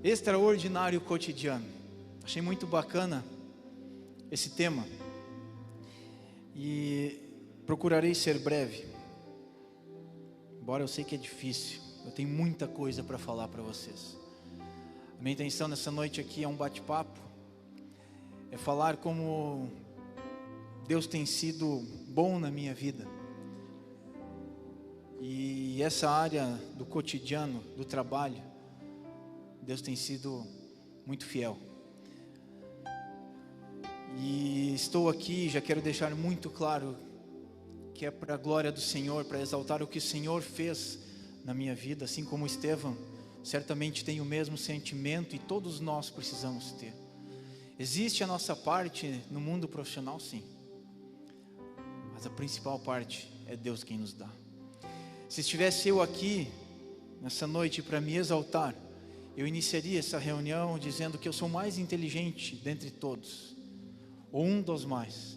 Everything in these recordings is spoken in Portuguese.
Extraordinário cotidiano. Achei muito bacana esse tema e procurarei ser breve, embora eu sei que é difícil. Eu tenho muita coisa para falar para vocês. A minha intenção nessa noite aqui é um bate-papo, é falar como Deus tem sido bom na minha vida. E essa área do cotidiano, do trabalho, Deus tem sido muito fiel. E estou aqui, já quero deixar muito claro que é para a glória do Senhor, para exaltar o que o Senhor fez na minha vida, assim como Estevão certamente tem o mesmo sentimento e todos nós precisamos ter. Existe a nossa parte no mundo profissional, sim, mas a principal parte é Deus quem nos dá. Se estivesse eu aqui nessa noite para me exaltar, eu iniciaria essa reunião dizendo que eu sou mais inteligente dentre todos, ou um dos mais,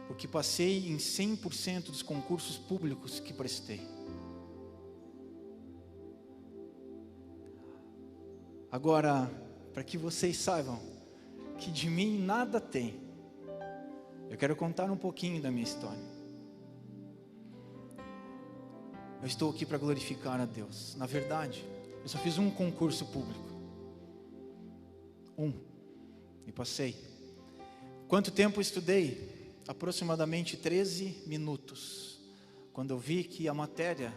porque passei em 100% dos concursos públicos que prestei. Agora, para que vocês saibam que de mim nada tem, eu quero contar um pouquinho da minha história. Eu estou aqui para glorificar a Deus. Na verdade, eu só fiz um concurso público. E passei. Quanto tempo eu estudei? Aproximadamente 13 minutos. Quando eu vi que a matéria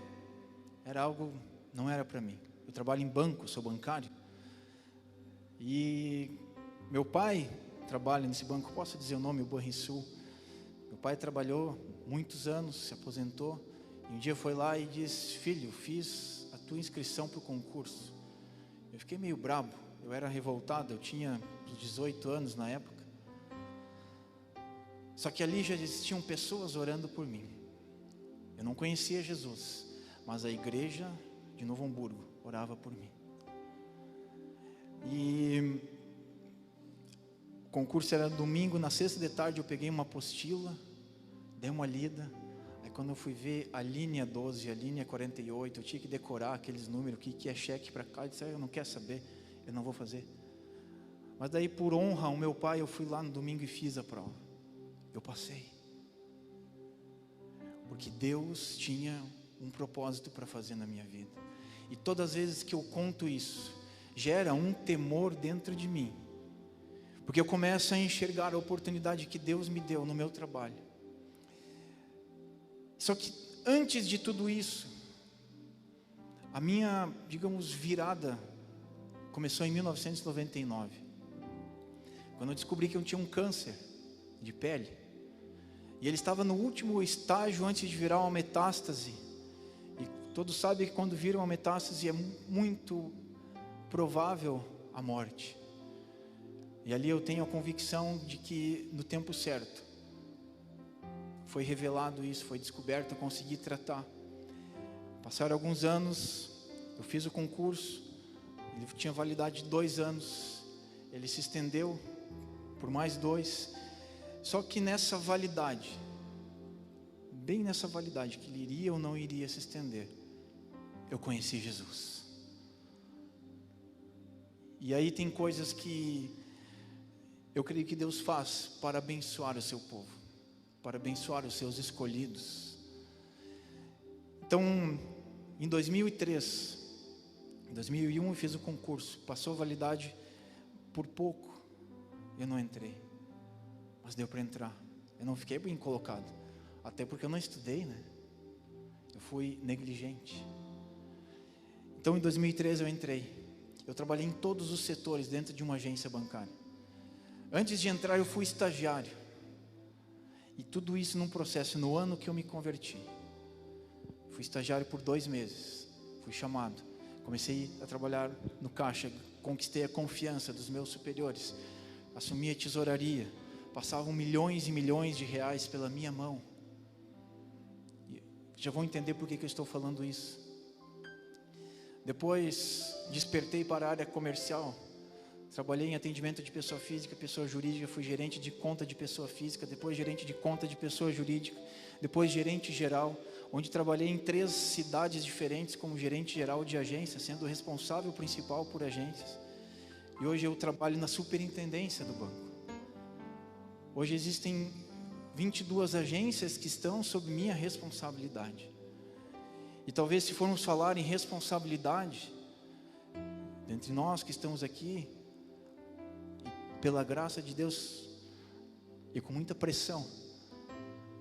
era algo, não era para mim. Eu trabalho em banco, sou bancário. E meu pai trabalha nesse banco, posso dizer o nome, o Banrisul. Meu pai trabalhou muitos anos, se aposentou. E um dia foi lá e disse: filho, fiz a tua inscrição para o concurso. Eu fiquei meio brabo, eu era revoltado, eu tinha 18 anos na época. Só que ali já existiam pessoas orando por mim. Eu não conhecia Jesus, mas a igreja de Novo Hamburgo orava por mim. E o concurso era domingo, na sexta de tarde eu peguei uma apostila, dei uma lida. Aí quando eu fui ver a linha 12, a linha 48, eu tinha que decorar aqueles números, o que é cheque para cá. Eu disse: eu não quero saber, eu não vou fazer. Mas daí, por honra ao meu pai, eu fui lá no domingo e fiz a prova. Eu passei, porque Deus tinha um propósito para fazer na minha vida. E todas as vezes que eu conto isso, gera um temor dentro de mim, porque eu começo a enxergar a oportunidade que Deus me deu no meu trabalho. Só que antes de tudo isso, a minha, digamos, virada começou em 1999, quando eu descobri que eu tinha um câncer de pele, e ele estava no último estágio antes de virar uma metástase. E todos sabem que quando vira uma metástase é muito provável a morte. E ali eu tenho a convicção de que no tempo certo foi revelado isso, foi descoberto, eu consegui tratar. Passaram alguns anos, eu fiz o concurso, ele tinha validade de 2 anos, ele se estendeu por mais 2, só que nessa validade, bem nessa validade, que ele iria ou não iria se estender, eu conheci Jesus. E aí tem coisas que eu creio que Deus faz para abençoar o seu povo, para abençoar os seus escolhidos. Então, em 2003, em 2001 eu fiz o concurso, passou a validade por pouco, eu não entrei, mas deu para entrar. Eu não fiquei bem colocado, até porque eu não estudei, né? Eu fui negligente. Então em 2013 eu entrei. Eu trabalhei em todos os setores dentro de uma agência bancária. Antes de entrar eu fui estagiário. E tudo isso num processo, no ano que eu me converti. Fui estagiário por 2 meses. Fui chamado. Comecei a trabalhar no caixa. Conquistei a confiança dos meus superiores. Assumi a tesouraria. Passavam milhões e milhões de reais pela minha mão. E já vão entender por que eu estou falando isso. Depois despertei para a área comercial. Trabalhei em atendimento de pessoa física, pessoa jurídica. Fui gerente de conta de pessoa física, depois gerente de conta de pessoa jurídica, depois gerente geral, onde trabalhei em 3 cidades diferentes como gerente geral de agência, sendo o responsável principal por agências. E hoje eu trabalho na superintendência do banco. Hoje existem 22 agências que estão sob minha responsabilidade. E talvez, se formos falar em responsabilidade, dentre nós que estamos aqui, pela graça de Deus e com muita pressão,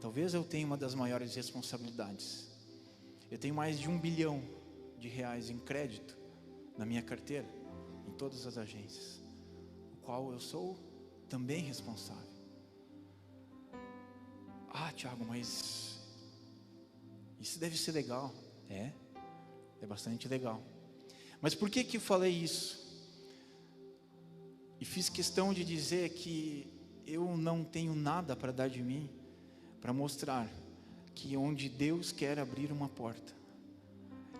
talvez eu tenha uma das maiores responsabilidades. Eu tenho mais de R$1 bilhão em crédito na minha carteira, em todas as agências, o qual eu sou também responsável. Ah, Tiago, mas isso deve ser legal. É bastante legal. Mas por que eu falei isso? E fiz questão de dizer que eu não tenho nada para dar de mim, para mostrar que onde Deus quer abrir uma porta,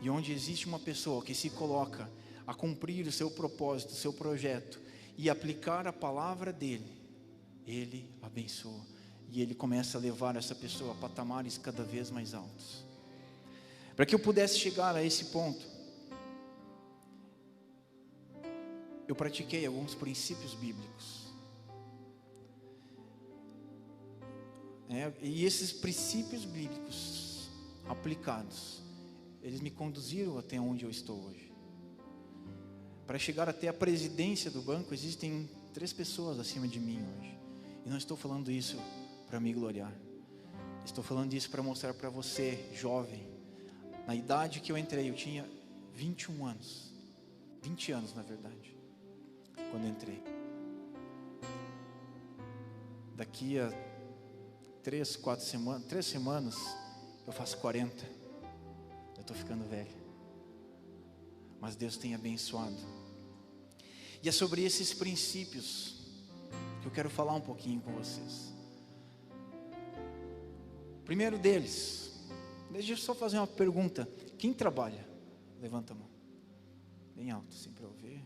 e onde existe uma pessoa que se coloca a cumprir o seu propósito, o seu projeto, e aplicar a palavra dele, Ele abençoa, e Ele começa a levar essa pessoa a patamares cada vez mais altos. Para que eu pudesse chegar a esse ponto, eu pratiquei alguns princípios bíblicos. E esses princípios bíblicos aplicados, eles me conduziram até onde eu estou hoje. Para chegar até a presidência do banco, existem 3 pessoas acima de mim hoje. E não estou falando isso para me gloriar. Estou falando isso para mostrar para você, jovem. Na idade que eu entrei, eu tinha 21 anos. 20 anos, na verdade, quando entrei. Daqui a 3 semanas, eu faço 40. Eu estou ficando velho. Mas Deus tem abençoado. E é sobre esses princípios que eu quero falar um pouquinho com vocês. Primeiro deles, deixa eu só fazer uma pergunta. Quem trabalha? Levanta a mão. Bem alto, assim, para eu ver.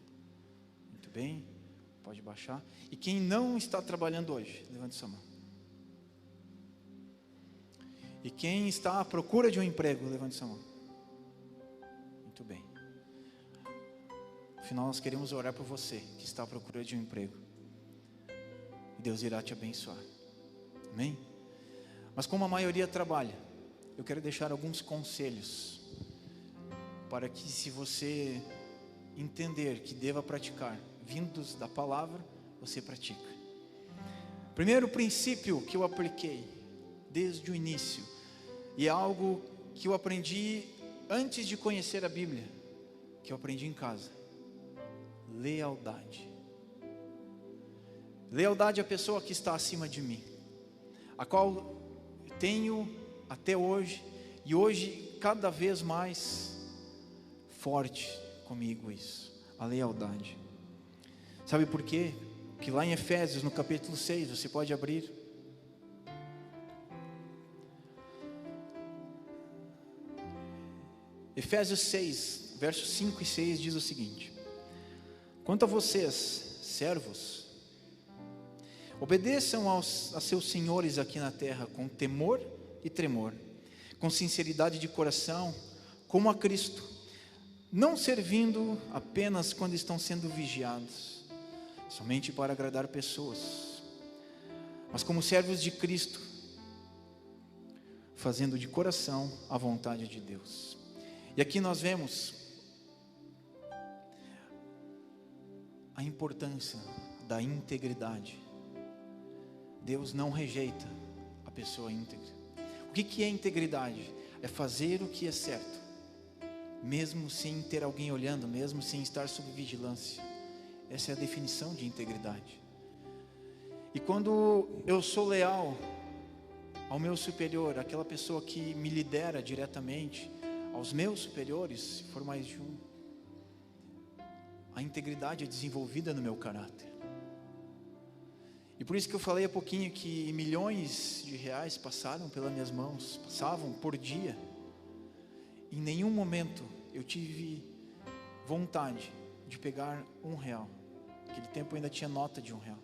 Muito bem, pode baixar. E quem não está trabalhando hoje? Levante sua mão. E quem está à procura de um emprego? Levante sua mão. Muito bem. Afinal, nós queremos orar por você que está à procura de um emprego. E Deus irá te abençoar. Amém? Mas como a maioria trabalha, eu quero deixar alguns conselhos para que, se você entender que deva praticar, vindos da palavra, você pratica. Primeiro princípio que eu apliquei desde o início, e é algo que eu aprendi antes de conhecer a Bíblia, que eu aprendi em casa: lealdade. Lealdade à pessoa que está acima de mim, a qual tenho até hoje, e hoje cada vez mais forte comigo isso, a lealdade. Sabe por quê? Que lá em Efésios, no capítulo 6, você pode abrir. Efésios 6, versos 5 e 6 diz o seguinte: quanto a vocês, servos, obedeçam a seus senhores aqui na terra com temor e tremor, com sinceridade de coração, como a Cristo, não servindo apenas quando estão sendo vigiados, somente para agradar pessoas, mas como servos de Cristo, fazendo de coração a vontade de Deus. E aqui nós vemos a importância da integridade. Deus não rejeita a pessoa íntegra. O que é integridade? É fazer o que é certo, mesmo sem ter alguém olhando, mesmo sem estar sob vigilância. Essa é a definição de integridade. E quando eu sou leal ao meu superior, aquela pessoa que me lidera diretamente, aos meus superiores, se for mais de um, a integridade é desenvolvida no meu caráter. E por isso que eu falei há pouquinho que milhões de reais passaram pelas minhas mãos, passavam por dia. Em nenhum momento eu tive vontade de pegar R$1. Naquele tempo eu ainda tinha nota de R$1.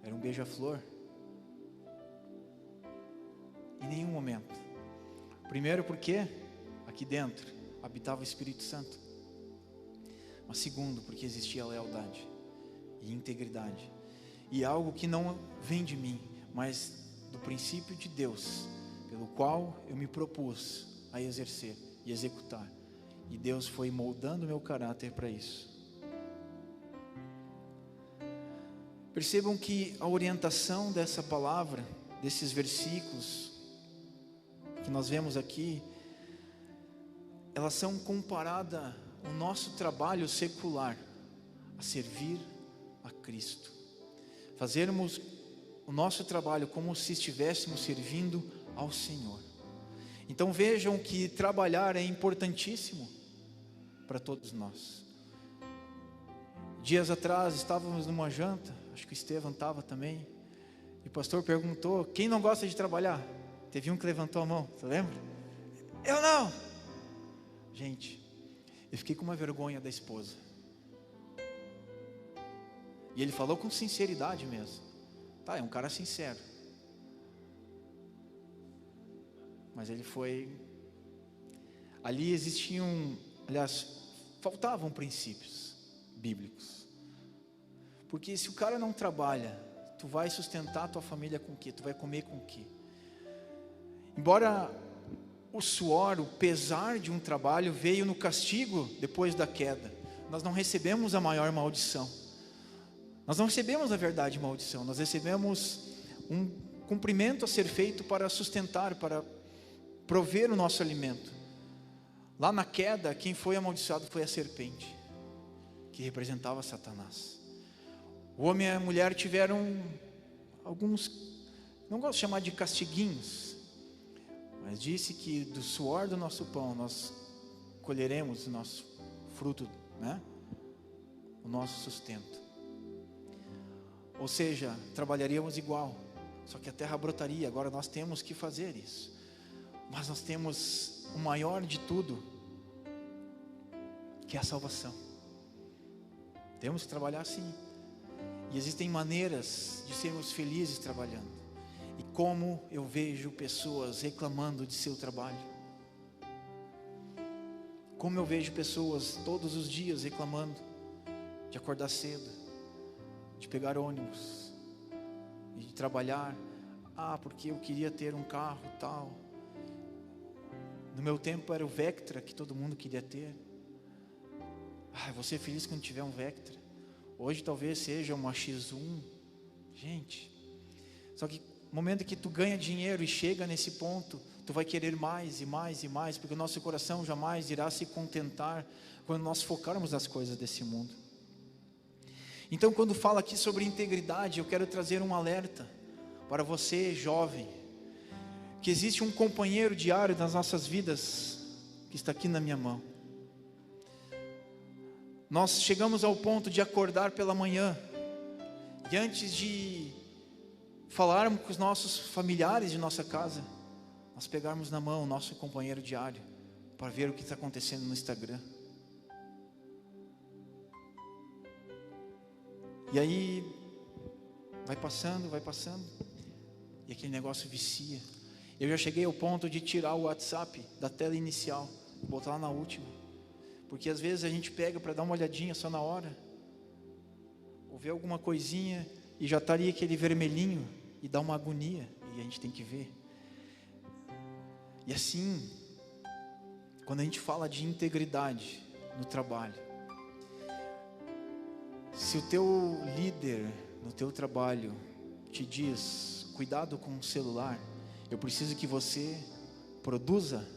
Era um beija-flor. Em nenhum momento. Primeiro porque aqui dentro habitava o Espírito Santo. mas segundo, porque existia lealdade e integridade, e algo que não vem de mim, mas do princípio de Deus, pelo qual eu me propus a exercer e executar, e Deus foi moldando meu caráter para isso. Percebam que a orientação dessa palavra, desses versículos que nós vemos aqui, elas são comparadas ao nosso trabalho secular, a servir a Cristo. Fazermos o nosso trabalho como se estivéssemos servindo ao Senhor. Então vejam que trabalhar é importantíssimo para todos nós. Dias atrás estávamos numa janta, acho que o Estevam estava também, e o pastor perguntou: quem não gosta de trabalhar? Teve um que levantou a mão, você lembra? Eu não! Gente, eu fiquei com uma vergonha da esposa. E ele falou com sinceridade mesmo. Tá, é um cara sincero. Mas ele foi... Ali existiam, aliás, faltavam princípios bíblicos. Porque se o cara não trabalha, tu vai sustentar a tua família com o quê? Tu vai comer com o quê? Embora o suor, o pesar de um trabalho veio no castigo depois da queda, nós não recebemos a maior maldição. Nós não recebemos a verdade maldição, nós recebemos um cumprimento a ser feito para sustentar, para prover o nosso alimento. Lá na queda, quem foi amaldiçoado foi a serpente, que representava Satanás. O homem e a mulher tiveram alguns, não gosto de chamar de castiguinhos, mas disse que do suor do nosso pão nós colheremos o nosso fruto, né? O nosso sustento. Ou seja, trabalharíamos igual, só que a terra brotaria. Agora nós temos que fazer isso, mas nós temos o maior de tudo, que é a salvação. Temos que trabalhar sim, e existem maneiras de sermos felizes trabalhando. E como eu vejo pessoas reclamando de seu trabalho, como eu vejo pessoas todos os dias reclamando de acordar cedo, de pegar ônibus, de trabalhar. Porque eu queria ter um carro tal. No meu tempo era o Vectra que todo mundo queria ter. Eu vou ser feliz quando tiver um Vectra. Hoje talvez seja uma X1. Gente, só que no momento que tu ganha dinheiro e chega nesse ponto, tu vai querer mais e mais e mais, porque o nosso coração jamais irá se contentar quando nós focarmos nas coisas desse mundo. Então, quando fala aqui sobre integridade, eu quero trazer um alerta para você, jovem, que existe um companheiro diário nas nossas vidas, que está aqui na minha mão. Nós chegamos ao ponto de acordar pela manhã, e antes de falarmos com os nossos familiares de nossa casa, nós pegarmos na mão o nosso companheiro diário, para ver o que está acontecendo no Instagram. E aí, vai passando, e aquele negócio vicia. Eu já cheguei ao ponto de tirar o WhatsApp da tela inicial, botar lá na última, porque às vezes a gente pega para dar uma olhadinha só na hora, ou ver alguma coisinha, e já estaria aquele vermelhinho, e dá uma agonia, e a gente tem que ver. E assim, quando a gente fala de integridade no trabalho, se o teu líder no teu trabalho te diz: cuidado com o celular, eu preciso que você produza,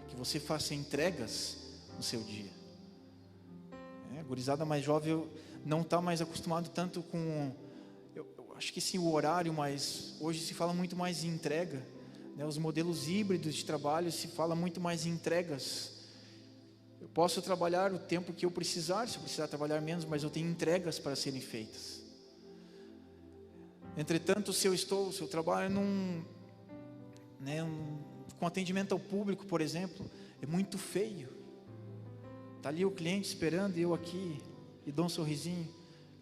que você faça entregas no seu dia. A gurizada mais jovem não está mais acostumado tanto com, eu acho que sim, o horário, mas hoje se fala muito mais em entrega, né? Os modelos híbridos de trabalho se fala muito mais em entregas. Eu posso trabalhar o tempo que eu precisar, se eu precisar trabalhar menos, mas eu tenho entregas para serem feitas. Entretanto, se eu trabalho com atendimento ao público, por exemplo, é muito feio. Está ali o cliente esperando e eu aqui, e dou um sorrisinho,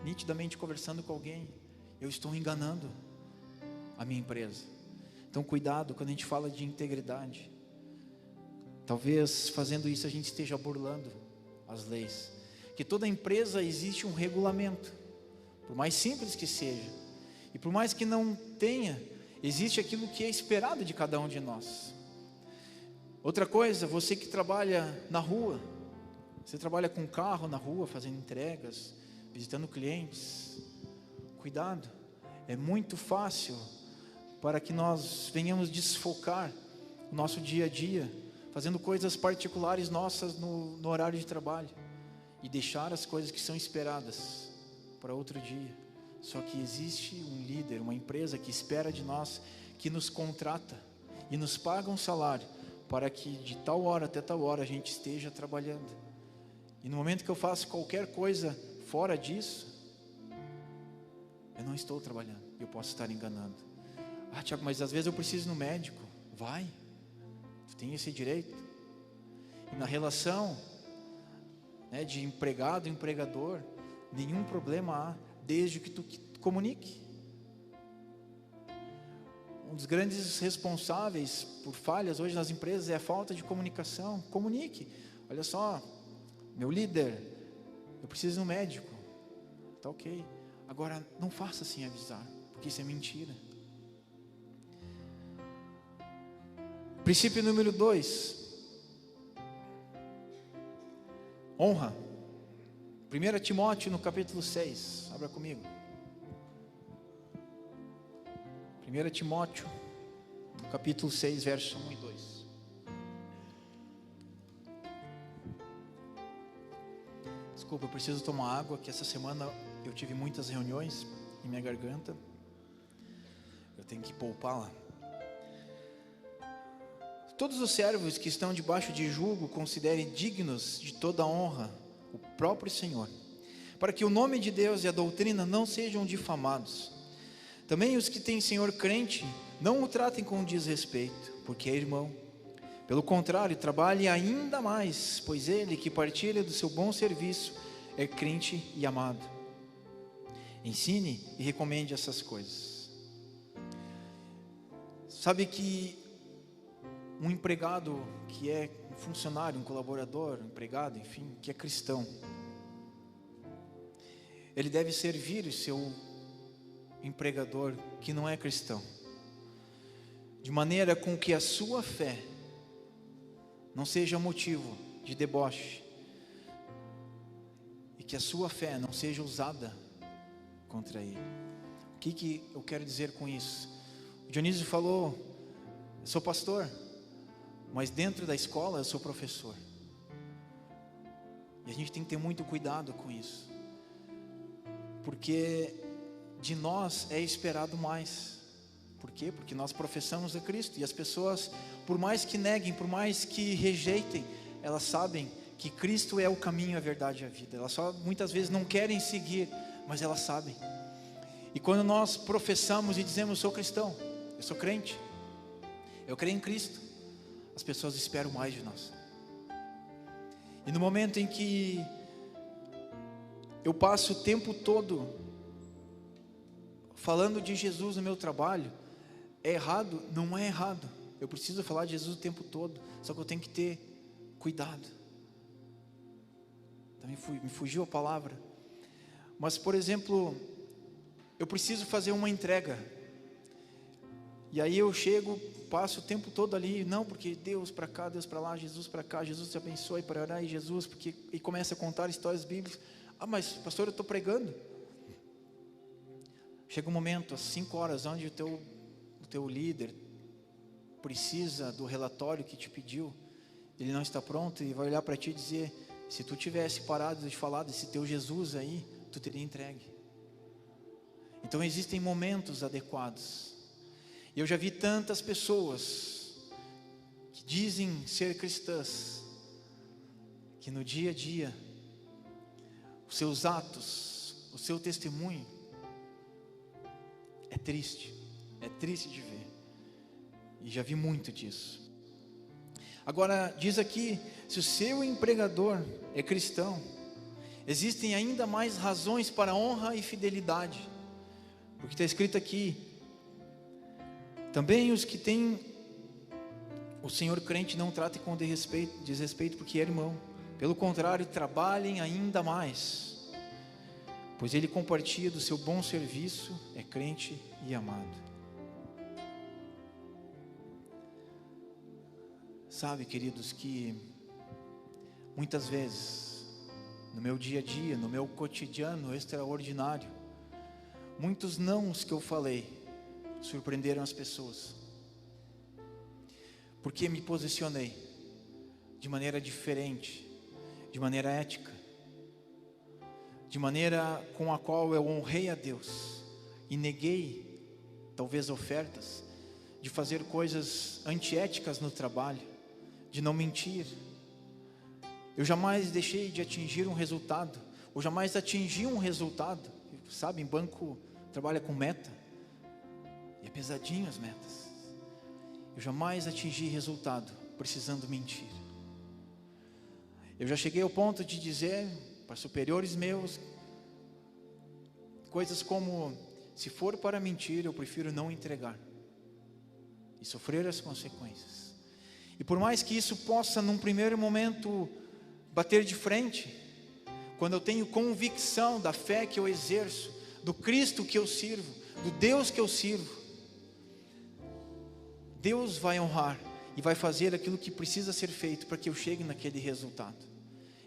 nitidamente conversando com alguém. Eu estou enganando a minha empresa. Então cuidado quando a gente fala de integridade. Talvez fazendo isso a gente esteja burlando as leis. que toda empresa existe um regulamento, por mais simples que seja, e por mais que não tenha, existe aquilo que é esperado de cada um de nós. Outra coisa, você que trabalha na rua, você trabalha com carro na rua, fazendo entregas, visitando clientes, cuidado, é muito fácil para que nós venhamos desfocar o nosso dia a dia, fazendo coisas particulares nossas no horário de trabalho, e deixar as coisas que são esperadas para outro dia. Só que existe um líder, uma empresa que espera de nós, que nos contrata e nos paga um salário, para que de tal hora até tal hora a gente esteja trabalhando. E no momento que eu faço qualquer coisa fora disso, eu não estou trabalhando, eu posso estar enganando. Ah, Tiago, mas às vezes eu preciso ir no médico. Vai, tu tem esse direito. E na relação, né, de empregado e empregador, nenhum problema há, desde que tu comunique. Um dos grandes responsáveis por falhas hoje nas empresas é a falta de comunicação. Comunique. Olha só, meu líder, eu preciso ir no médico. Tá ok. Agora, não faça sem avisar, porque isso é mentira. Princípio número 2. Honra. 1 Timóteo no capítulo 6. Abra comigo. 1 Timóteo no capítulo 6, versos 1 e 2. Desculpa, eu preciso tomar água, que essa semana eu tive muitas reuniões em minha garganta. Eu tenho que poupá-la. Todos os servos que estão debaixo de julgo considerem dignos de toda honra o próprio Senhor, para que o nome de Deus e a doutrina não sejam difamados. Também os que têm Senhor crente, não o tratem com desrespeito, porque é irmão. Pelo contrário, trabalhe ainda mais, pois ele que partilha do seu bom serviço é crente e amado. Ensine e recomende essas coisas. Sabe que um empregado que é um funcionário, um colaborador, um empregado, enfim, que é cristão, ele deve servir o seu empregador que não é cristão, de maneira com que a sua fé não seja motivo de deboche, e que a sua fé não seja usada contra ele. O que eu quero dizer com isso? O Dionísio falou: eu sou pastor, mas dentro da escola eu sou professor. E a gente tem que ter muito cuidado com isso, porque de nós é esperado mais. Por quê? Porque nós professamos a Cristo, e as pessoas, por mais que neguem, por mais que rejeitem, elas sabem que Cristo é o caminho, a verdade e a vida. Elas só muitas vezes não querem seguir, mas elas sabem. E quando nós professamos e dizemos: eu sou cristão, eu sou crente, eu creio em Cristo, as pessoas esperam mais de nós. E no momento em que eu passo o tempo todo falando de Jesus no meu trabalho, é errado? Não é errado. Eu preciso falar de Jesus o tempo todo, só que eu tenho que ter cuidado. Também me fugiu a palavra. Mas, por exemplo, eu preciso fazer uma entrega, e aí eu chego, passo o tempo todo ali, não, porque Deus para cá, Deus para lá, Jesus para cá, Jesus te abençoe, para orar, e Jesus, porque, e começa a contar histórias bíblicas. Ah, mas pastor, eu estou pregando. Chega um momento, às 5 horas, onde o teu líder precisa do relatório que te pediu, ele não está pronto, e vai olhar para ti e dizer: se tu tivesse parado de falar desse teu Jesus aí, tu teria entregue. Então existem momentos adequados. E eu já vi tantas pessoas que dizem ser cristãs, que no dia a dia, os seus atos, o seu testemunho, é triste de ver. E já vi muito disso. Agora, diz aqui: se o seu empregador é cristão, existem ainda mais razões para honra e fidelidade. Porque está escrito aqui: também os que têm o Senhor crente não tratem com desrespeito, porque é irmão. Pelo contrário, trabalhem ainda mais, pois ele compartilha do seu bom serviço, é crente e amado. Sabe, queridos, que muitas vezes, no meu dia a dia, no meu cotidiano extraordinário, muitos nãos que eu falei surpreenderam as pessoas, porque me posicionei de maneira diferente, de maneira ética, de maneira com a qual eu honrei a Deus e neguei talvez ofertas, de fazer coisas antiéticas no trabalho, de não mentir. Eu jamais deixei de atingir um resultado, ou jamais atingi um resultado. Sabe, em banco trabalha com meta, e é pesadinho as metas. Eu jamais atingi resultado precisando mentir. Eu já cheguei ao ponto de dizer para superiores meus coisas como: se for para mentir, eu prefiro não entregar e sofrer as consequências. E por mais que isso possa num primeiro momento bater de frente, quando eu tenho convicção da fé que eu exerço, do Cristo que eu sirvo, do Deus que eu sirvo, Deus vai honrar e vai fazer aquilo que precisa ser feito para que eu chegue naquele resultado.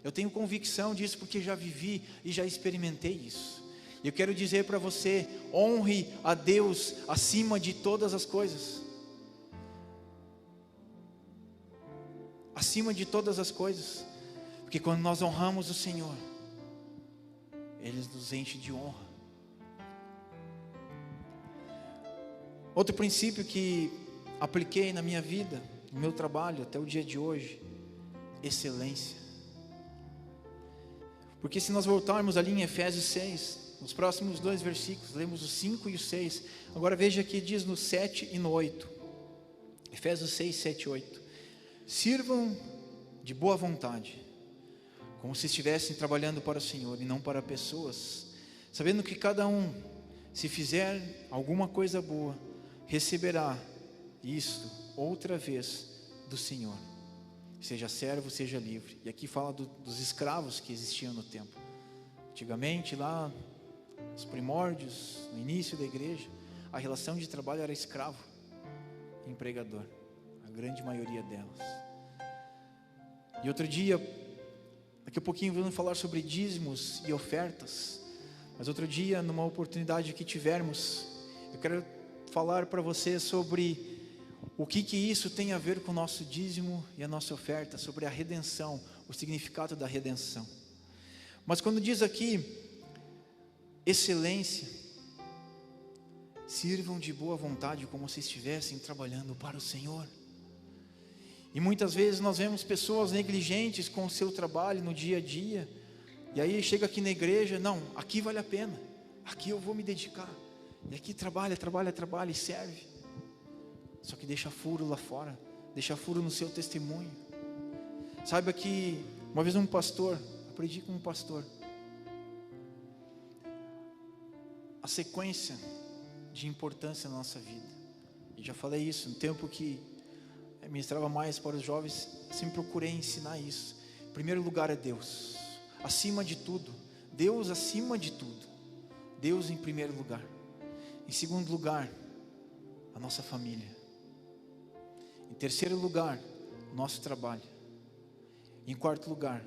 Eu tenho convicção disso porque já vivi e já experimentei isso. E eu quero dizer para você: honre a Deus acima de todas as coisas. Acima de todas as coisas, porque quando nós honramos o Senhor, Ele nos enche de honra. Outro princípio que apliquei na minha vida, no meu trabalho até o dia de hoje: excelência. Porque se nós voltarmos ali em Efésios 6, nos próximos 2 versículos, lemos os 5 e o 6, agora veja que diz no 7 e no 8, Efésios 6, 7 e 8: sirvam de boa vontade, como se estivessem trabalhando para o Senhor e não para pessoas, sabendo que cada um, se fizer alguma coisa boa, receberá isto outra vez do Senhor, seja servo, seja livre. E aqui fala dos escravos que existiam no tempo. Antigamente, lá nos primórdios, no início da igreja, a relação de trabalho era escravo e empregador, a grande maioria delas. E outro dia, daqui a pouquinho vamos falar sobre dízimos e ofertas, mas outro dia, numa oportunidade que tivermos, eu quero falar para você sobre o que isso tem a ver com o nosso dízimo e a nossa oferta, sobre a redenção, o significado da redenção. Mas quando diz aqui excelência, sirvam de boa vontade como se estivessem trabalhando para o Senhor. E muitas vezes nós vemos pessoas negligentes com o seu trabalho no dia a dia, e aí chega aqui na igreja: não, aqui vale a pena, aqui eu vou me dedicar, e aqui trabalha e serve, só que deixa furo lá fora, deixa furo no seu testemunho. Saiba que uma vez um pastor, aprendi com um pastor, a sequência de importância na nossa vida, e já falei isso no tempo que ministrava mais para os jovens, sempre procurei ensinar isso. Em primeiro lugar é Deus, acima de tudo, Deus acima de tudo, Deus em primeiro lugar. Em segundo lugar, a nossa família. Em terceiro lugar, o nosso trabalho. Em quarto lugar,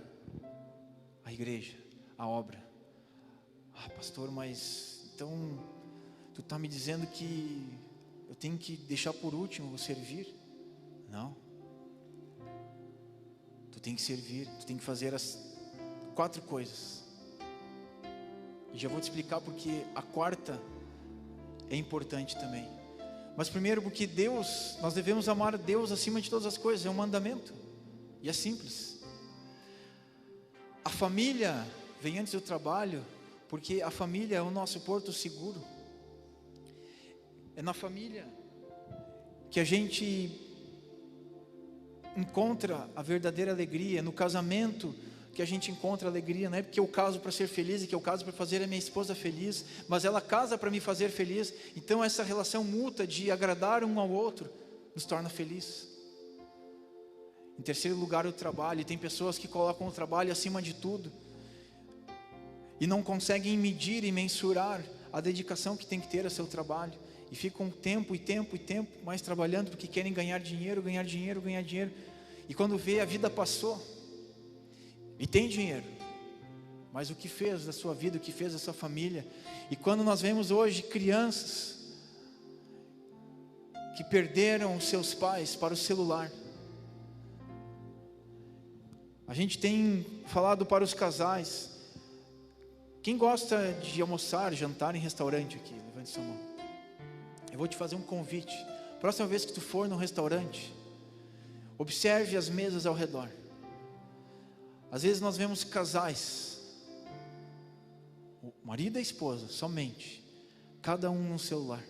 a igreja, a obra. Ah, pastor, mas então tu está me dizendo que eu tenho que deixar por último o servir? Não. Tu tem que servir, tu tem que fazer as 4 coisas. E já vou te explicar porque a quarta é importante também. Mas primeiro, porque Deus, nós devemos amar Deus acima de todas as coisas, é um mandamento. E é simples. A família vem antes do trabalho, porque a família é o nosso porto seguro. É na família que a gente encontra a verdadeira alegria, no casamento que a gente encontra alegria. Não é porque eu caso para ser feliz e que eu caso para fazer a minha esposa feliz, mas ela casa para me fazer feliz. Então essa relação mútua de agradar um ao outro nos torna feliz. Em terceiro lugar, o trabalho. E tem pessoas que colocam o trabalho acima de tudo e não conseguem medir e mensurar a dedicação que tem que ter a seu trabalho, e ficam tempo mais trabalhando porque querem ganhar dinheiro, e quando vê, a vida passou e tem dinheiro, mas o que fez da sua vida, o que fez da sua família? E quando nós vemos hoje crianças que perderam os seus pais para o celular, a gente tem falado para os casais. Quem gosta de almoçar, jantar em restaurante aqui? Levante sua mão. Eu vou te fazer um convite. Próxima vez que tu for num restaurante, observe as mesas ao redor. Às vezes nós vemos casais, o marido e a esposa somente, cada um no celular,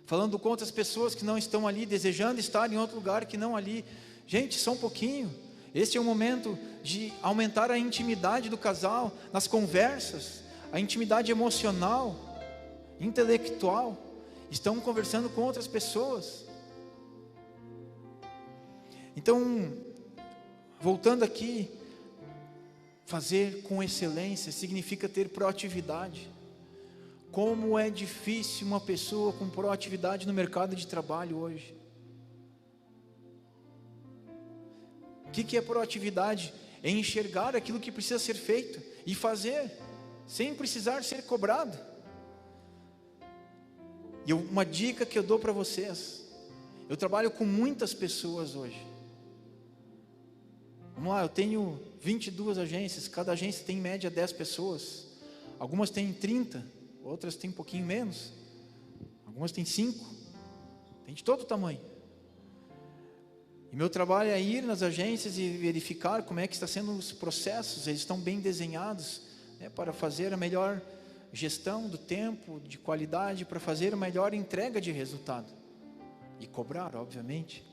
falando com outras pessoas que não estão ali, desejando estar em outro lugar que não ali. Gente, só um pouquinho. Este é o momento de aumentar a intimidade do casal, nas conversas, a intimidade emocional, intelectual. Estão conversando com outras pessoas. Então, voltando aqui, fazer com excelência significa ter proatividade. Como é difícil uma pessoa com proatividade no mercado de trabalho hoje. O que é proatividade? É enxergar aquilo que precisa ser feito e fazer, sem precisar ser cobrado. E uma dica que eu dou para vocês: eu trabalho com muitas pessoas hoje. Vamos lá, eu tenho 22 agências, cada agência tem em média 10 pessoas. Algumas têm 30, outras têm um pouquinho menos, algumas têm 5, tem de todo tamanho. E meu trabalho é ir nas agências e verificar como é que está sendo os processos. Eles estão bem desenhados, né, para fazer a melhor gestão do tempo, de qualidade, para fazer a melhor entrega de resultado e cobrar, obviamente.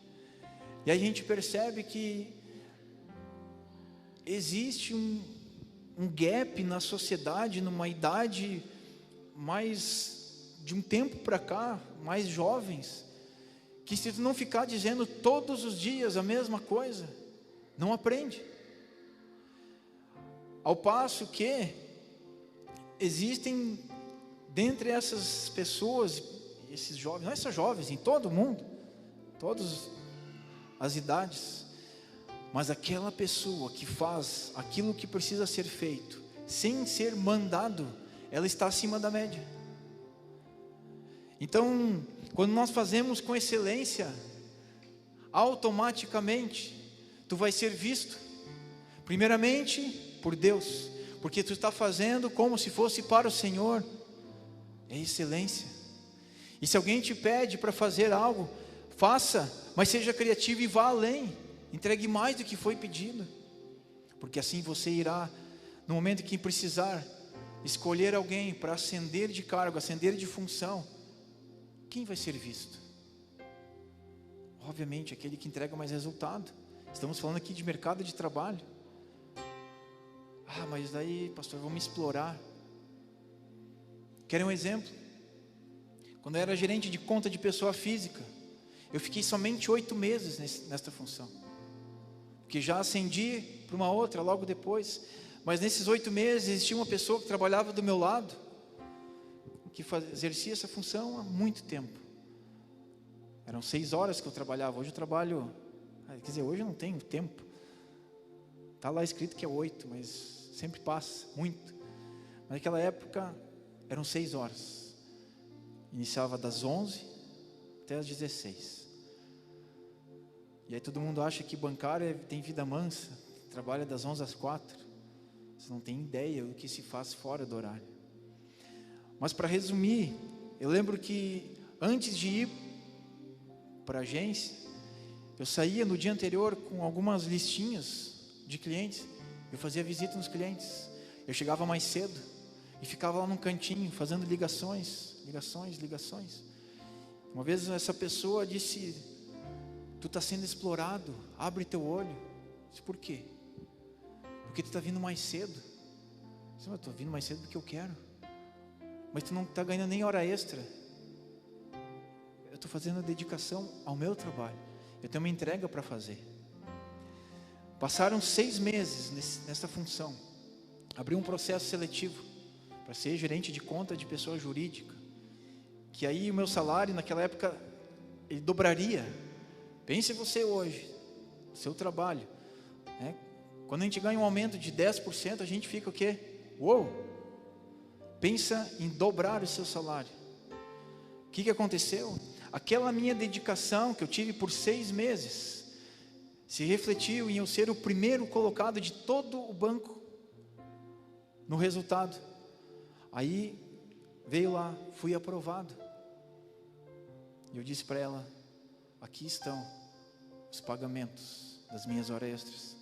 E aí a gente percebe que existe um gap na sociedade, numa idade mais de um tempo para cá, mais jovens, que se tu não ficar dizendo todos os dias a mesma coisa, não aprende. Ao passo que existem dentre essas pessoas, esses jovens, não é só jovens, em todo mundo, todas as idades, mas aquela pessoa que faz aquilo que precisa ser feito, sem ser mandado, ela está acima da média. Então, quando nós fazemos com excelência, automaticamente, tu vai ser visto, primeiramente, por Deus, porque tu está fazendo como se fosse para o Senhor, é excelência. E se alguém te pede para fazer algo, faça, mas seja criativo e vá além, entregue mais do que foi pedido, porque assim você irá, no momento que precisar, escolher alguém para ascender de cargo, ascender de função. Quem vai ser visto? Obviamente aquele que entrega mais resultado. Estamos falando aqui de mercado de trabalho. Mas daí, pastor, vamos explorar. Querem um exemplo? Quando eu era gerente de conta de pessoa física, eu fiquei somente 8 meses nesta função, porque já ascendi para uma outra logo depois. Mas nesses 8 meses existia uma pessoa que trabalhava do meu lado, que exercia essa função há muito tempo. Eram 6 horas que eu trabalhava. Hoje eu trabalho, quer dizer, hoje eu não tenho tempo. Está lá escrito que é 8, mas sempre passa, muito. Mas naquela época eram 6 horas. Iniciava das 11 até as 16. E aí todo mundo acha que bancário tem vida mansa, trabalha das 11 às 4. Você não tem ideia do que se faz fora do horário. Mas para resumir, eu lembro que antes de ir para a agência, eu saía no dia anterior com algumas listinhas de clientes. Eu fazia visita nos clientes. Eu chegava mais cedo e ficava lá num cantinho fazendo ligações. Uma vez essa pessoa disse: tu está sendo explorado, abre teu olho. Eu disse: por quê? Porque tu está vindo mais cedo. Eu disse: eu estou vindo mais cedo porque eu quero. Mas tu não está ganhando nem hora extra. Eu estou fazendo a dedicação ao meu trabalho. Eu tenho uma entrega para fazer. Passaram 6 meses nessa função. Abri um processo seletivo para ser gerente de conta de pessoa jurídica. Que aí o meu salário naquela época, ele dobraria. Pense você hoje, seu trabalho, né? Quando a gente ganha um aumento de 10%, a gente fica o quê? Uou! Pensa em dobrar o seu salário. O que aconteceu? Aquela minha dedicação que eu tive por 6 meses, se refletiu em eu ser o primeiro colocado de todo o banco no resultado. Aí veio lá, fui aprovado. E eu disse para ela: aqui estão os pagamentos das minhas horas extras.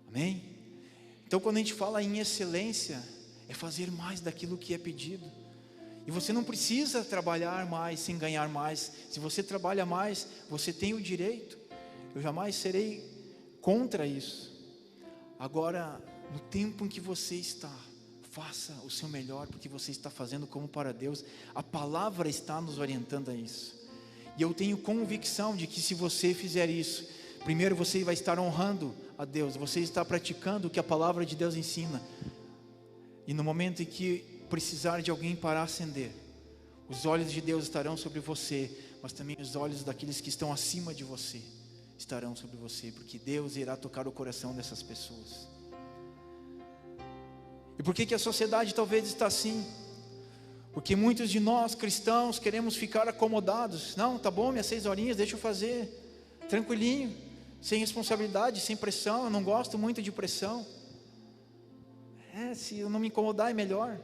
Amém? Então quando a gente fala em excelência, é fazer mais daquilo que é pedido. E você não precisa trabalhar mais sem ganhar mais. Se você trabalha mais, você tem o direito. Eu jamais serei contra isso. Agora, no tempo em que você está, faça o seu melhor, porque você está fazendo como para Deus. A palavra está nos orientando a isso. E eu tenho convicção de que se você fizer isso, primeiro você vai estar honrando a Deus, você está praticando o que a palavra de Deus ensina. E no momento em que precisar de alguém para acender, os olhos de Deus estarão sobre você, mas também os olhos daqueles que estão acima de você estarão sobre você, porque Deus irá tocar o coração dessas pessoas. E por que a sociedade talvez está assim? Porque muitos de nós cristãos queremos ficar acomodados. Não, tá bom, minhas 6 horinhas, deixa eu fazer tranquilinho, sem responsabilidade, sem pressão. Eu não gosto muito de pressão. Se eu não me incomodar é melhor.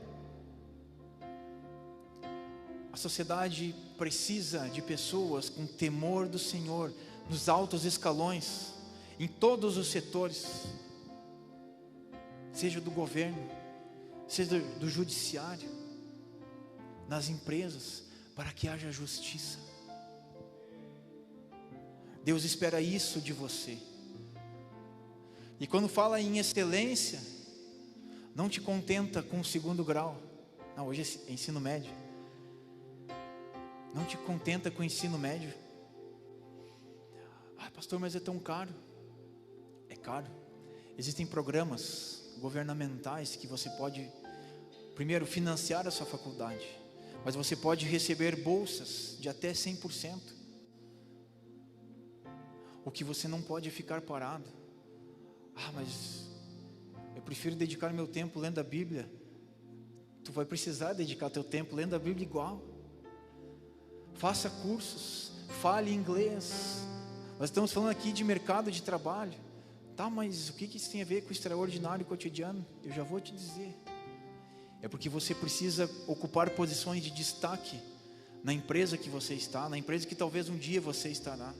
A sociedade precisa de pessoas com temor do Senhor, nos altos escalões, em todos os setores, seja do governo, seja do judiciário, nas empresas, para que haja justiça. Deus espera isso de você. E quando fala em excelência, não te contenta com o 2º grau. Não, hoje é ensino médio. Não te contenta com o ensino médio. Pastor, mas é tão caro. É caro. Existem programas governamentais que você pode, primeiro, financiar a sua faculdade, mas você pode receber bolsas de até 100%. O que você não pode é ficar parado. Mas eu prefiro dedicar meu tempo lendo a Bíblia. Tu vai precisar dedicar teu tempo lendo a Bíblia igual. Faça cursos, fale inglês. Nós estamos falando aqui de mercado de trabalho. Tá, mas o que isso tem a ver com o extraordinário cotidiano? Eu já vou te dizer. É porque você precisa ocupar posições de destaque na empresa que você está, na empresa que talvez um dia você estará.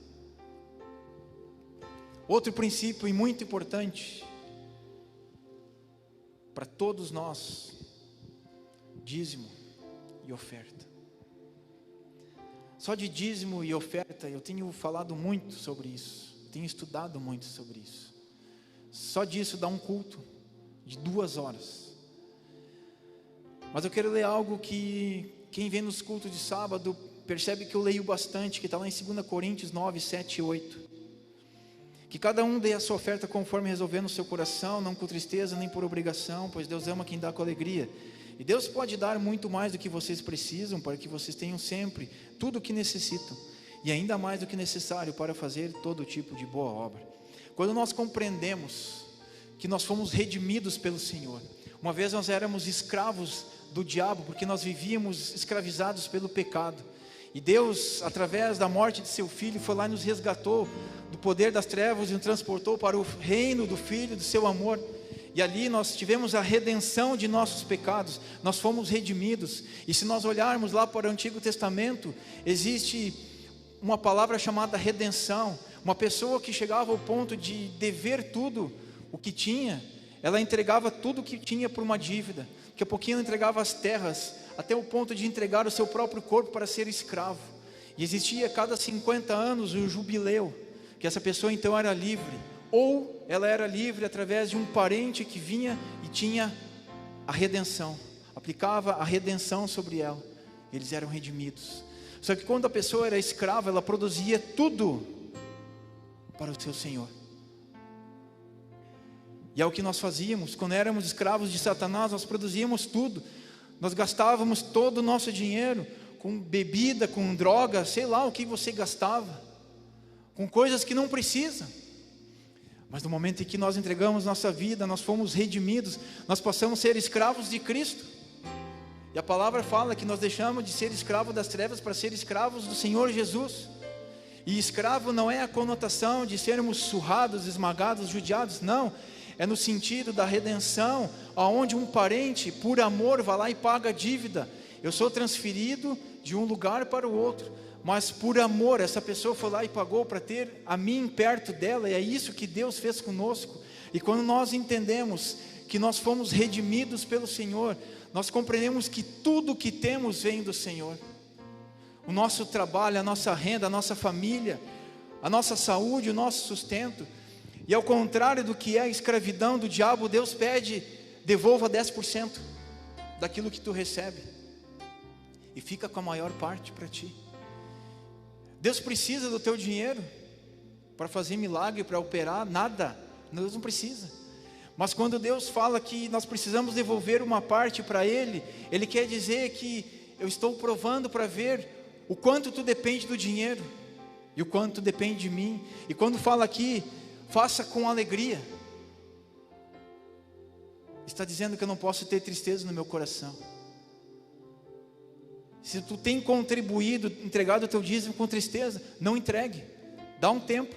Outro princípio e muito importante para todos nós: dízimo e oferta. Só de dízimo e oferta eu tenho falado muito sobre isso, tenho estudado muito sobre isso. Só disso dá um culto de 2 horas. Mas eu quero ler algo que quem vem nos cultos de sábado percebe que eu leio bastante, que está lá em 2 Coríntios 9, 7 e 8. Que cada um dê a sua oferta conforme resolver no seu coração, não com tristeza nem por obrigação, pois Deus ama quem dá com alegria. E Deus pode dar muito mais do que vocês precisam, para que vocês tenham sempre tudo o que necessitam, e ainda mais do que necessário para fazer todo tipo de boa obra. Quando nós compreendemos que nós fomos redimidos pelo Senhor, uma vez nós éramos escravos do diabo, porque nós vivíamos escravizados pelo pecado, e Deus, através da morte de seu Filho, foi lá e nos resgatou do poder das trevas e nos transportou para o reino do Filho, do seu amor. E ali nós tivemos a redenção de nossos pecados, nós fomos redimidos. E se nós olharmos lá para o Antigo Testamento, existe uma palavra chamada redenção. Uma pessoa que chegava ao ponto de dever tudo o que tinha, ela entregava tudo o que tinha por uma dívida. Daqui a pouquinho ela entregava as terras, até o ponto de entregar o seu próprio corpo para ser escravo. E existia a cada 50 anos um jubileu, que essa pessoa então era livre. Ou ela era livre através de um parente que vinha e tinha a redenção, aplicava a redenção sobre ela. Eles eram redimidos. Só que quando a pessoa era escrava, ela produzia tudo para o seu Senhor. E é o que nós fazíamos, quando éramos escravos de Satanás, nós produzíamos tudo, nós gastávamos todo o nosso dinheiro, com bebida, com droga, sei lá o que você gastava, com coisas que não precisa. Mas no momento em que nós entregamos nossa vida, nós fomos redimidos, nós passamos a ser escravos de Cristo. E a palavra fala que nós deixamos de ser escravos das trevas para ser escravos do Senhor Jesus. E escravo não é a conotação de sermos surrados, esmagados, judiados, não. É no sentido da redenção, aonde um parente, por amor, vai lá e paga a dívida. Eu sou transferido de um lugar para o outro, mas por amor, essa pessoa foi lá e pagou para ter a mim perto dela, e é isso que Deus fez conosco. E quando nós entendemos que nós fomos redimidos pelo Senhor, nós compreendemos que tudo que temos vem do Senhor. O nosso trabalho, a nossa renda, a nossa família, a nossa saúde, o nosso sustento. E ao contrário do que é a escravidão do diabo, Deus pede, devolva 10% daquilo que tu recebe, e fica com a maior parte para ti. Deus precisa do teu dinheiro para fazer milagre, para operar? Nada, Deus não precisa. Mas quando Deus fala que nós precisamos devolver uma parte para Ele, Ele quer dizer que eu estou provando para ver o quanto tu depende do dinheiro, e o quanto tu depende de mim. E quando fala aqui, faça com alegria, está dizendo que eu não posso ter tristeza no meu coração. Se tu tem contribuído, entregado o teu dízimo com tristeza, não entregue, dá um tempo,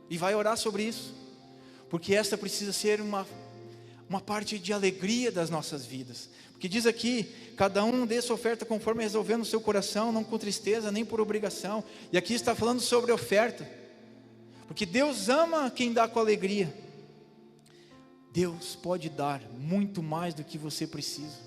e vai orar sobre isso, porque esta precisa ser uma parte de alegria das nossas vidas, porque diz aqui, cada um dê sua oferta conforme resolver no seu coração, não com tristeza, nem por obrigação. E aqui está falando sobre oferta, porque Deus ama quem dá com alegria. Deus pode dar muito mais do que você precisa,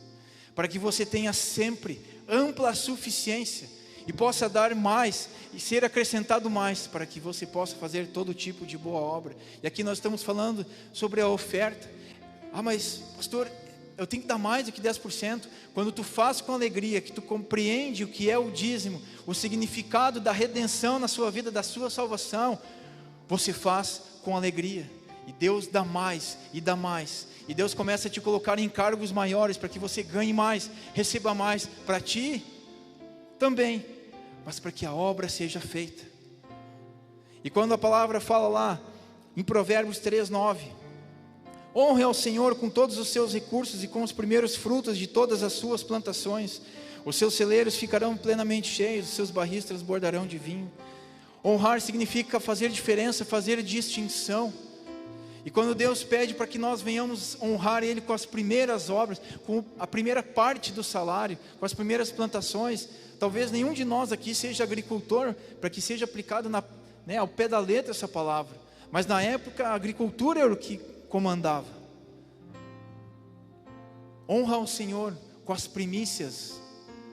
para que você tenha sempre ampla suficiência, e possa dar mais, e ser acrescentado mais, para que você possa fazer todo tipo de boa obra. E aqui nós estamos falando sobre a oferta. Ah, mas pastor, eu tenho que dar mais do que 10%. Quando tu faz com alegria, que tu compreende o que é o dízimo, o significado da redenção na sua vida, da sua salvação, você faz com alegria, e Deus dá mais, e dá mais, e Deus começa a te colocar em cargos maiores, para que você ganhe mais, receba mais, para ti também, mas para que a obra seja feita. E quando a palavra fala lá, em Provérbios 3:9, honre ao Senhor com todos os seus recursos, e com os primeiros frutos de todas as suas plantações, os seus celeiros ficarão plenamente cheios, os seus barris transbordarão de vinho. Honrar significa fazer diferença, fazer distinção. E quando Deus pede para que nós venhamos honrar Ele com as primeiras obras, com a primeira parte do salário, com as primeiras plantações, talvez nenhum de nós aqui seja agricultor, para que seja aplicado ao pé da letra essa palavra, mas na época a agricultura era o que comandava. Honra ao Senhor com as primícias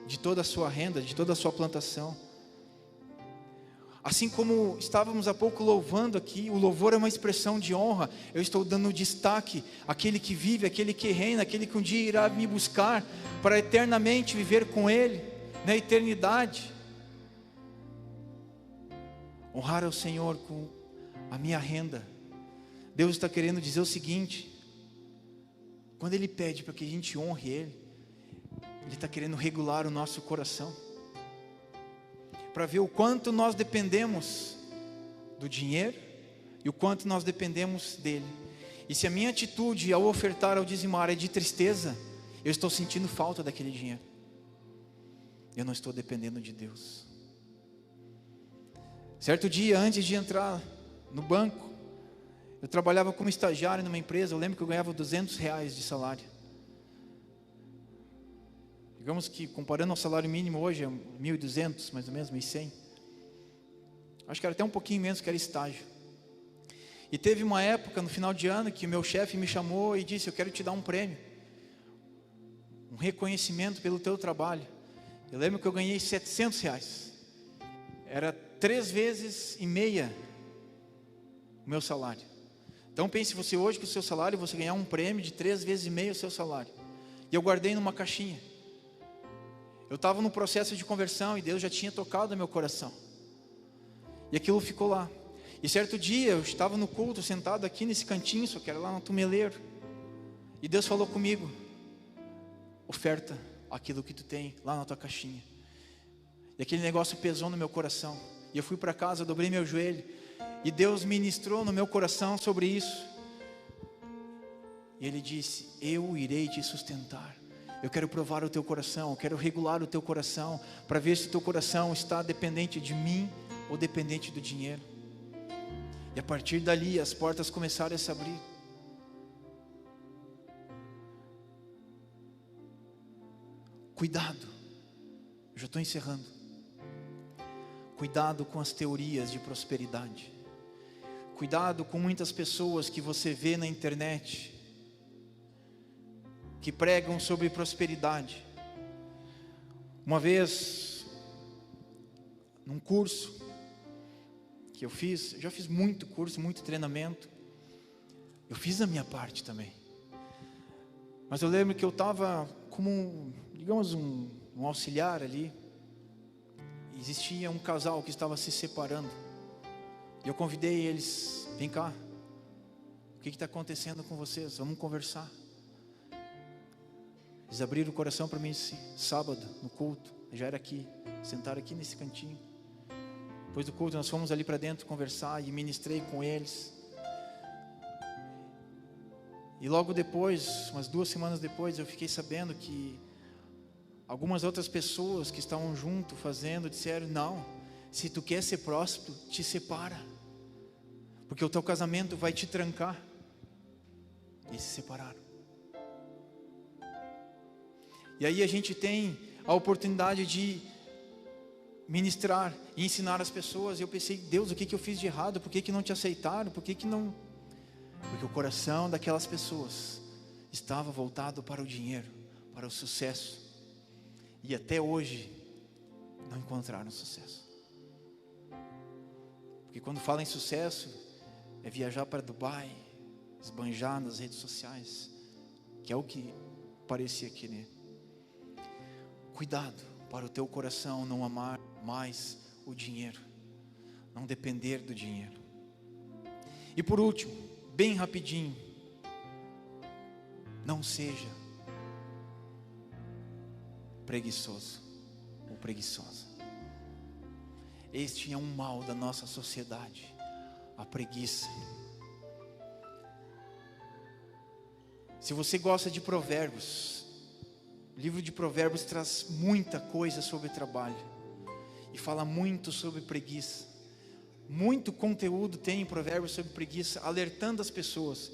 de toda a sua renda, de toda a sua plantação. Assim como estávamos há pouco louvando aqui, o louvor é uma expressão de honra. Eu estou dando destaque àquele que vive, àquele que reina, àquele que um dia irá me buscar para eternamente viver com Ele, na eternidade. Honrar ao Senhor com a minha renda. Deus está querendo dizer o seguinte: quando Ele pede para que a gente honre Ele, Ele está querendo regular o nosso coração, para ver o quanto nós dependemos do dinheiro e o quanto nós dependemos dele. E se a minha atitude ao ofertar, ao dizimar é de tristeza, eu estou sentindo falta daquele dinheiro, eu não estou dependendo de Deus. Certo dia, antes de entrar no banco, eu trabalhava como estagiário numa empresa. Eu lembro que eu ganhava R$200 de salário. Digamos que comparando ao salário mínimo hoje é 1.200, mais ou menos, 1.100. Acho que era até um pouquinho menos, que era estágio. E teve uma época no final de ano que o meu chefe me chamou e disse: eu quero te dar um prêmio, um reconhecimento pelo teu trabalho. Eu lembro que eu ganhei R$700. Era 3,5 vezes o meu salário. Então pense você hoje, que o seu salário, você ganhar um prêmio de 3,5 vezes o seu salário. E eu guardei numa caixinha. Eu estava no processo de conversão e Deus já tinha tocado no meu coração. E aquilo ficou lá. E certo dia eu estava no culto, sentado aqui nesse cantinho, só que era lá no tumeleiro, e Deus falou comigo: oferta aquilo que tu tem lá na tua caixinha. E aquele negócio pesou no meu coração, e eu fui para casa, dobrei meu joelho, e Deus ministrou no meu coração sobre isso. E Ele disse: eu irei te sustentar. Eu quero provar o teu coração, eu quero regular o teu coração, para ver se o teu coração está dependente de mim ou dependente do dinheiro. E a partir dali as portas começaram a se abrir. Cuidado, eu já estou encerrando. Cuidado com as teorias de prosperidade. Cuidado com muitas pessoas que você vê na internet, que pregam sobre prosperidade. Uma vez, num curso que eu fiz, eu já fiz muito curso, muito treinamento, eu fiz a minha parte também, mas eu lembro que eu estava como, digamos, um auxiliar ali. Existia um casal que estava se separando, e eu convidei eles: vem cá, o que está acontecendo com vocês? Vamos conversar. Eles abriram o coração para mim esse sábado, no culto. Já era aqui, sentaram aqui nesse cantinho. Depois do culto nós fomos ali para dentro conversar, e ministrei com eles. E logo depois, umas 2 semanas depois, eu fiquei sabendo que algumas outras pessoas que estavam junto fazendo, disseram: não, se tu quer ser próspero, te separa, porque o teu casamento vai te trancar. E se separaram. E aí a gente tem a oportunidade de ministrar e ensinar as pessoas. E eu pensei: Deus, o que eu fiz de errado? Por que não te aceitaram? Por que não? Porque o coração daquelas pessoas estava voltado para o dinheiro, para o sucesso. E até hoje não encontraram sucesso. Porque quando fala em sucesso, é viajar para Dubai, esbanjar nas redes sociais, que é o que parecia querer. Cuidado para o teu coração não amar mais o dinheiro, não depender do dinheiro. E por último, bem rapidinho, não seja preguiçoso ou preguiçosa. Este é um mal da nossa sociedade, a preguiça. Se você gosta de provérbios, o livro de Provérbios traz muita coisa sobre trabalho e fala muito sobre preguiça. Muito conteúdo tem em Provérbios sobre preguiça, alertando as pessoas.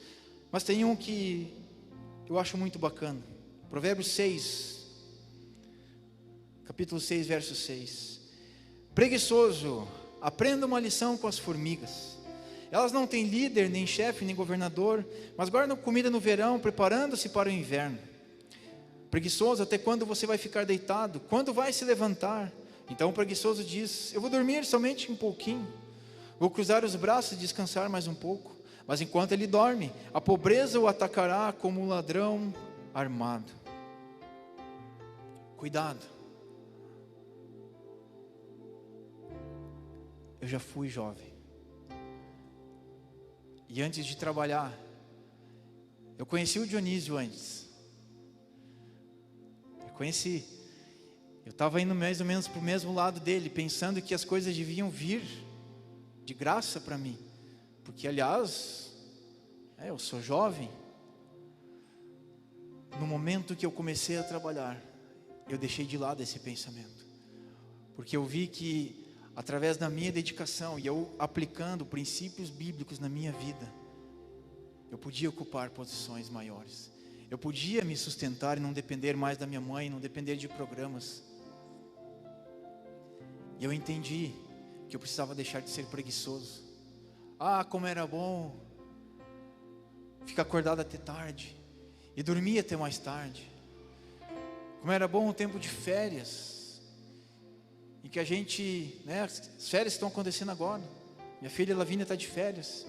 Mas tem um que eu acho muito bacana. Provérbios 6, capítulo 6, verso 6. Preguiçoso, aprenda uma lição com as formigas. Elas não têm líder, nem chefe, nem governador, mas guardam comida no verão, preparando-se para o inverno. Preguiçoso, até quando você vai ficar deitado? Quando vai se levantar? Então o preguiçoso diz: eu vou dormir somente um pouquinho. Vou cruzar os braços e descansar mais um pouco. Mas enquanto ele dorme, a pobreza o atacará como um ladrão armado. Cuidado. Eu já fui jovem. E antes de trabalhar, eu conheci o Dionísio antes. Eu estava indo mais ou menos para o mesmo lado dele, pensando que as coisas deviam vir de graça para mim, porque aliás, eu sou jovem. No momento que eu comecei a trabalhar, eu deixei de lado esse pensamento, porque eu vi que através da minha dedicação e eu aplicando princípios bíblicos na minha vida, eu podia ocupar posições maiores. Eu podia me sustentar e não depender mais da minha mãe, não depender de programas. E eu entendi que eu precisava deixar de ser preguiçoso. Ah, como era bom ficar acordado até tarde e dormir até mais tarde. Como era bom o tempo de férias, em que a gente, as férias estão acontecendo agora. Minha filha Lavínia está de férias.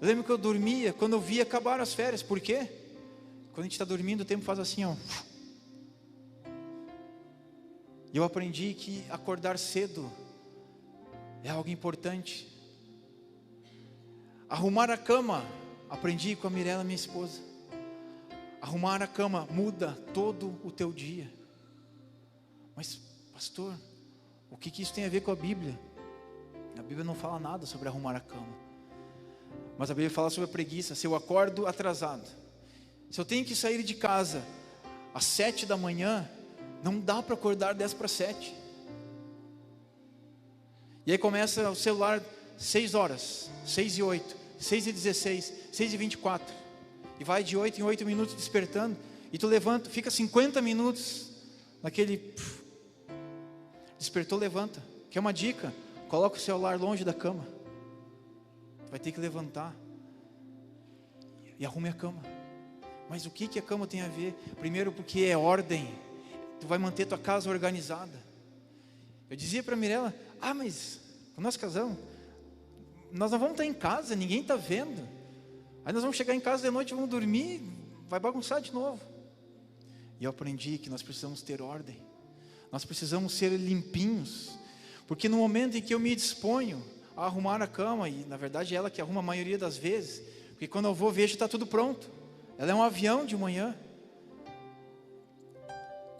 Eu lembro que eu dormia quando eu via acabar as férias. Por quê? Quando a gente está dormindo, o tempo faz assim, ó. E eu aprendi que acordar cedo é algo importante. Arrumar a cama, aprendi com a Mirella, minha esposa. Arrumar a cama muda todo o teu dia. Mas, pastor, o que isso tem a ver com a Bíblia? A Bíblia não fala nada sobre arrumar a cama. Mas a Bíblia fala sobre a preguiça. Se eu acordo atrasado, se eu tenho que sair de casa às 7 da manhã, não dá para acordar 10 para 7. E aí começa o celular 6 horas, 6 e 8, 6 e 16, 6 e 24. E vai de 8 em 8 minutos despertando. E tu levanta, fica 50 minutos naquele... Despertou, levanta. Quer uma dica? Coloca o celular longe da cama. Vai ter que levantar e arrume a cama. Mas o que a cama tem a ver? Primeiro, porque é ordem. Tu vai manter tua casa organizada. Eu dizia para a Mirella: mas quando nós casamos, nós não vamos estar em casa, ninguém está vendo. Aí nós vamos chegar em casa de noite, vamos dormir, vai bagunçar de novo. E eu aprendi que nós precisamos ter ordem. Nós precisamos ser limpinhos. Porque no momento em que eu me disponho a arrumar a cama, e na verdade é ela que arruma a maioria das vezes, porque quando eu vou, vejo que está tudo pronto. Ela é um avião de manhã.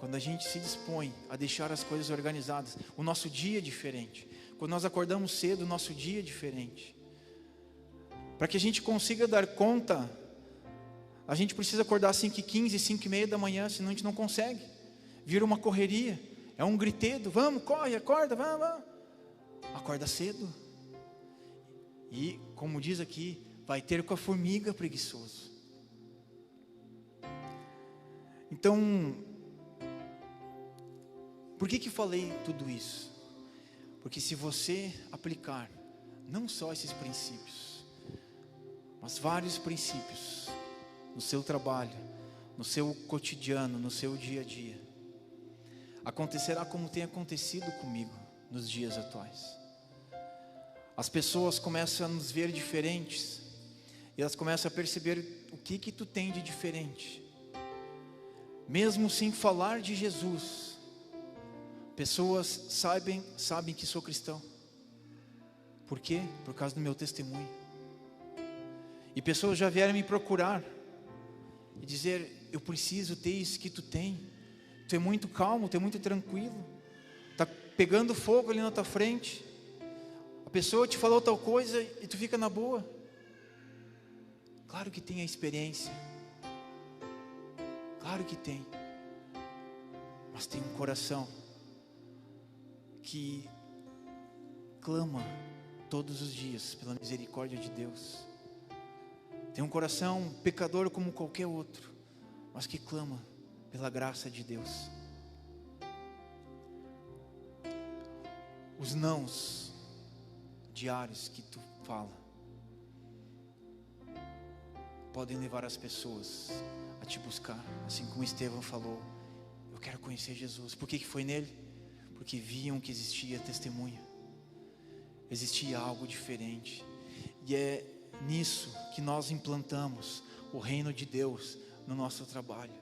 Quando a gente se dispõe a deixar as coisas organizadas, o nosso dia é diferente. Quando nós acordamos cedo, o nosso dia é diferente. Para que a gente consiga dar conta, a gente precisa acordar às 5h15, 5h30 da manhã, senão a gente não consegue. Vira uma correria, é um gritedo: vamos, corre, acorda, vamos. Acorda cedo. E, como diz aqui, vai ter com a formiga preguiçoso. Então, por que falei tudo isso? Porque se você aplicar não só esses princípios, mas vários princípios no seu trabalho, no seu cotidiano, no seu dia a dia, acontecerá como tem acontecido comigo nos dias atuais. As pessoas começam a nos ver diferentes, e elas começam a perceber o que tu tem de diferente. Mesmo sem falar de Jesus, pessoas sabem que sou cristão. Por quê? Por causa do meu testemunho. E pessoas já vieram me procurar e dizer: eu preciso ter isso que tu tem. Tu é muito calmo, tu é muito tranquilo. Está pegando fogo ali na tua frente. A pessoa te falou tal coisa e tu fica na boa. Claro que tem a experiência. Claro que tem. Mas tem um coração que clama todos os dias pela misericórdia de Deus. Tem um coração pecador como qualquer outro, mas que clama pela graça de Deus. Os nãos diários que tu fala podem levar as pessoas a te buscar, assim como Estevão falou: eu quero conhecer Jesus. Por que foi nele? Porque viam que existia testemunha, existia algo diferente. E é nisso que nós implantamos o reino de Deus no nosso trabalho.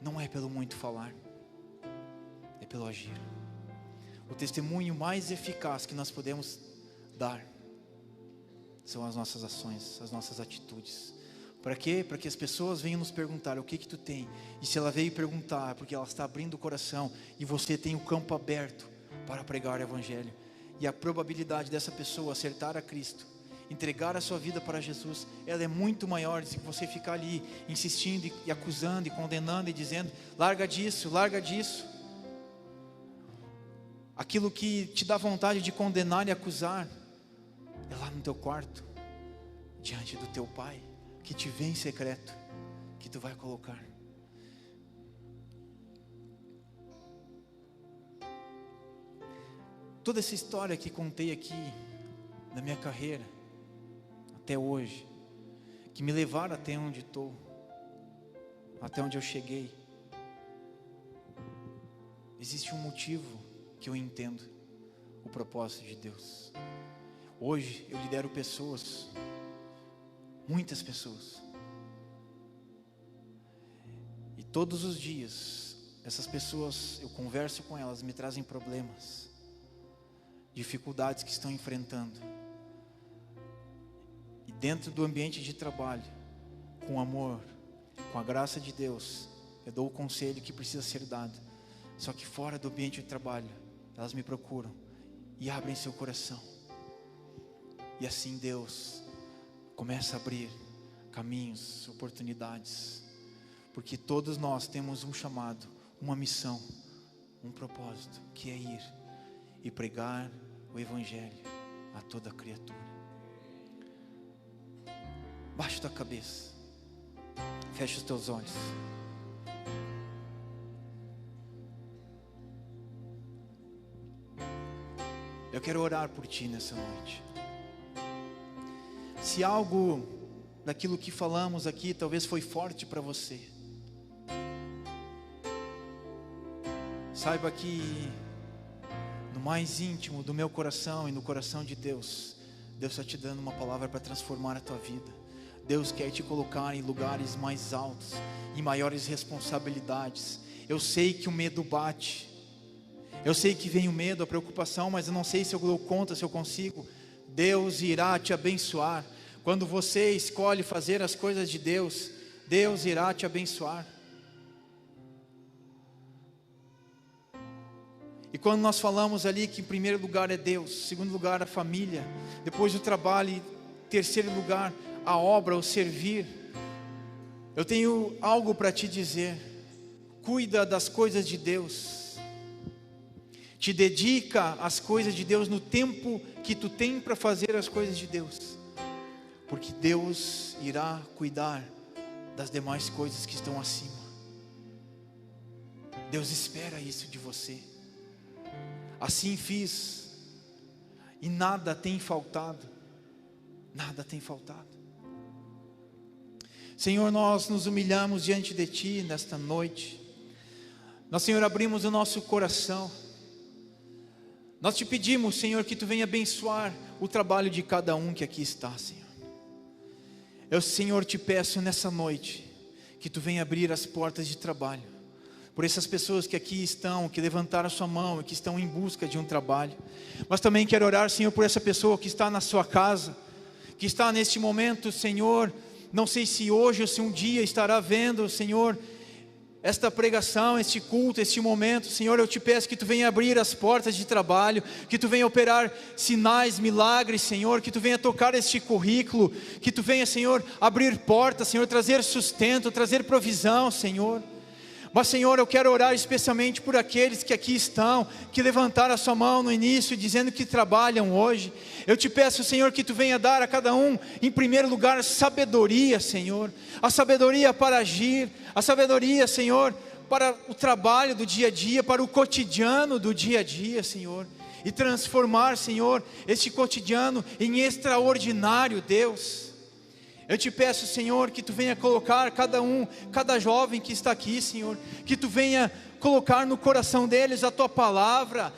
Não é pelo muito falar, é pelo agir. O testemunho mais eficaz que nós podemos dar são as nossas ações, as nossas atitudes. Para quê? Para que as pessoas venham nos perguntar: o que tu tem? E se ela veio perguntar, é porque ela está abrindo o coração, e você tem o campo aberto para pregar o Evangelho. E a probabilidade dessa pessoa acertar a Cristo, entregar a sua vida para Jesus, ela é muito maior do que você ficar ali insistindo e acusando e condenando e dizendo: larga disso, larga disso. Aquilo que te dá vontade de condenar e acusar é lá no teu quarto, diante do teu Pai, que te vê em secreto, que tu vai colocar. Toda essa história que contei aqui da minha carreira até hoje, que me levaram até onde estou, até onde eu cheguei, existe um motivo que eu entendo: o propósito de Deus. Hoje eu lidero pessoas, muitas pessoas, e todos os dias essas pessoas, eu converso com elas, me trazem problemas, dificuldades que estão enfrentando. E dentro do ambiente de trabalho, com amor, com a graça de Deus, eu dou o conselho que precisa ser dado. Só que fora do ambiente de trabalho, elas me procuram e abrem seu coração. E assim Deus começa a abrir caminhos, oportunidades. Porque todos nós temos um chamado, uma missão, um propósito, que é ir e pregar o Evangelho a toda criatura. Baixa tua cabeça, fecha os teus olhos. Eu quero orar por ti nessa noite. Se algo daquilo que falamos aqui talvez foi forte para você, saiba que no mais íntimo do meu coração e no coração de Deus, Deus está te dando uma palavra para transformar a tua vida. Deus quer te colocar em lugares mais altos, em maiores responsabilidades. Eu sei que o medo bate, eu sei que vem o medo, a preocupação, mas eu não sei se eu dou conta, se eu consigo. Deus irá te abençoar. Quando você escolhe fazer as coisas de Deus, Deus irá te abençoar. E quando nós falamos ali que em primeiro lugar é Deus, em segundo lugar a família, depois o trabalho e em terceiro lugar a obra, o servir, eu tenho algo para te dizer. Cuida das coisas de Deus. Te dedica às coisas de Deus no tempo que tu tem para fazer as coisas de Deus. Porque Deus irá cuidar das demais coisas que estão acima. Deus espera isso de você. Assim fiz, e nada tem faltado. Nada tem faltado. Senhor, nós nos humilhamos diante de Ti nesta noite. Nós, Senhor, abrimos o nosso coração. Nós te pedimos, Senhor, que Tu venha abençoar o trabalho de cada um que aqui está, Senhor. Eu, Senhor, te peço nessa noite que Tu venha abrir as portas de trabalho por essas pessoas que aqui estão, que levantaram a sua mão e que estão em busca de um trabalho. Mas também quero orar, Senhor, por essa pessoa que está na sua casa, que está neste momento, Senhor, não sei se hoje ou se um dia estará vendo, Senhor, esta pregação, este culto, este momento. Senhor, eu te peço que Tu venha abrir as portas de trabalho, que Tu venha operar sinais, milagres, Senhor, que Tu venha tocar este currículo, que Tu venha, Senhor, abrir portas, Senhor, trazer sustento, trazer provisão, Senhor. Mas, Senhor, eu quero orar especialmente por aqueles que aqui estão, que levantaram a sua mão no início, dizendo que trabalham hoje. Eu te peço, Senhor, que Tu venha dar a cada um, em primeiro lugar, sabedoria, Senhor. A sabedoria para agir, a sabedoria, Senhor, para o trabalho do dia a dia, para o cotidiano do dia a dia, Senhor. E transformar, Senhor, este cotidiano em extraordinário, Deus. Eu te peço, Senhor, que Tu venha colocar cada jovem que está aqui, Senhor, que Tu venha colocar no coração deles a Tua palavra,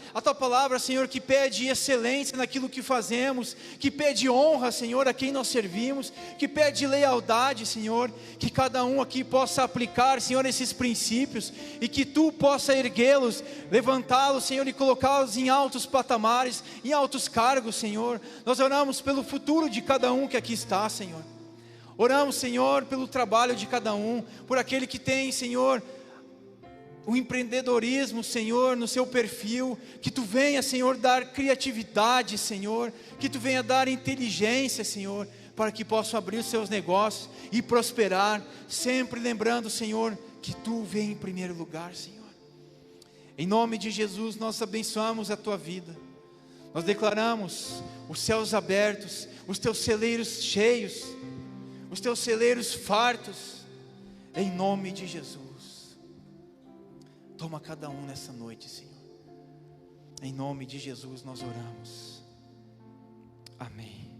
Senhor, que pede excelência naquilo que fazemos, que pede honra, Senhor, a quem nós servimos, que pede lealdade, Senhor, que cada um aqui possa aplicar, Senhor, esses princípios, e que Tu possa erguê-los, levantá-los, Senhor, e colocá-los em altos patamares, em altos cargos, Senhor. Nós oramos pelo futuro de cada um que aqui está, Senhor. Oramos, Senhor, pelo trabalho de cada um, por aquele que tem, Senhor, o empreendedorismo, Senhor, no seu perfil, que Tu venha, Senhor, dar criatividade, Senhor, que Tu venha dar inteligência, Senhor, para que possam abrir os seus negócios e prosperar, sempre lembrando, Senhor, que Tu vem em primeiro lugar, Senhor. Em nome de Jesus, nós abençoamos a Tua vida, nós declaramos os céus abertos, os Teus celeiros cheios, os Teus celeiros fartos, em nome de Jesus. Toma cada um nessa noite, Senhor. Em nome de Jesus nós oramos. Amém.